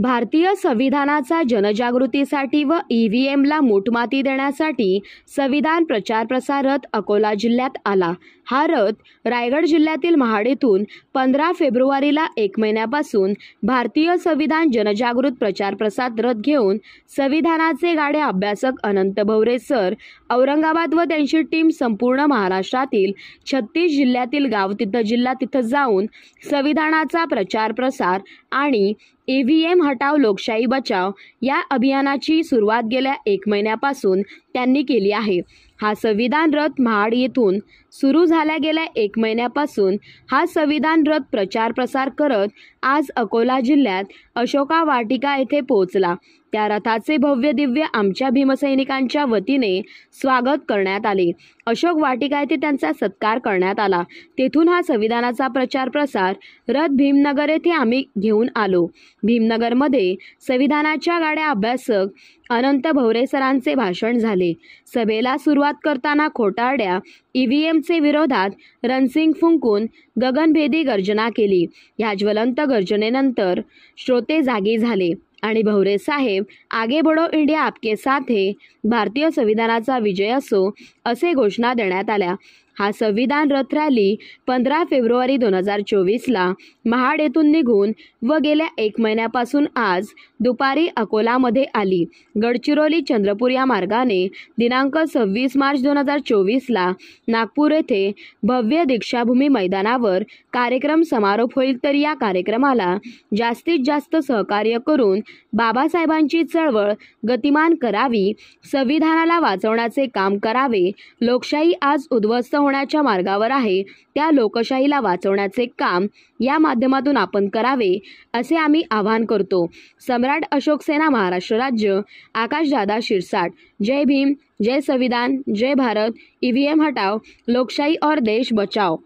भारतीय संविधानाचा जनजागृतीसाठी व ईव्हीएमला मूठमाती देण्यासाठी संविधान प्रचार प्रसार रथ अकोला जिल्ह्यात आला। हा रथ रायगड जिल्ह्यातील महाड येथून 15 फेब्रुवारीला 1 महिन्यापासून भारतीय संविधान जनजागृत प्रचार प्रसार रथ घेऊन संविधानाचे गाडे अभ्यासक अनंत भवरे सर औरंगाबाद व त्यांची टीम संपूर्ण महाराष्ट्रातील 36 जिल्ह्यातील गाव तिथं जिल्हा तिथं जाऊन संविधानाचा प्रचार प्रसार आणि ईव्हीएम हटाव लोकशाही बचाव या अभियानाची सुरुवात गेल्या 1 महिन्यापासून त्यांनी केली आहे। हा संविधान रथ महाड येथून सुरू झाल्या गेल्या 1 महिन्यापासून हा संविधान रथ प्रचार प्रसार करत आज अकोला जिल्ह्यात अशोका वाटिका येथे पोहोचला। त्या रथाचे भव्य दिव्य आमच्या भीमसैनिकांच्या वतीने स्वागत करण्यात आले। अशोक वाटिका येथे त्यांचा सत्कार करण्यात आला। तेथून हा संविधानाचा प्रचार प्रसार रथ भीमनगर येथे आम्ही घेऊन आलो। भीमनगरमध्ये संविधानाच्या गाड्या अभ्यासक अनंत भवरे सरांचे भाषण झाले। सभेला सुरुवात करताना खोटारड्या ईव्हीएमचे विरोधात रणसिंग फुंकून गगनभेदी गर्जना केली। या ज्वलंत गर्जनेनंतर श्रोते जागे झाले आणि भवरे साहेब आगे बढ़ो इंडिया आपके साथ है, भारतीय संविधानाचा विजय असो असे घोषणा देण्यात आल्या। हा संविधान रथ रॅली 15 फेब्रुवारी 2024 ला महाड येथून निघून व गेल्या 1 महिन्यापासून आज दुपारी अकोलामध्ये आली। गडचिरोली चंद्रपूर या मार्गाने दिनांक 26 मार्च 2024 ला नागपूर येथे भव्य दीक्षाभूमी मैदानावर कार्यक्रम समारोप होईल। तर या कार्यक्रमाला जास्तीत जास्त सहकार्य करून बाबासाहेबांची चळवळ गतिमान करावी, संविधानाला वाचवण्याचे काम करावे। लोकशाही आज उद्ध्वस्त होण्याच्या मार्गावर आहे, त्या लोकशाहीला वाचवण्याचे काम या माध्यमातून आपण करावे असे आम्ही आवाहन करतो। सम्राट अशोक सेना महाराष्ट्र राज्य, आकाशदादा शिरसाट। जय भीम, जय संविधान, जय भारत। ईव्हीएम हटाओ लोकशाही और देश बचाओ।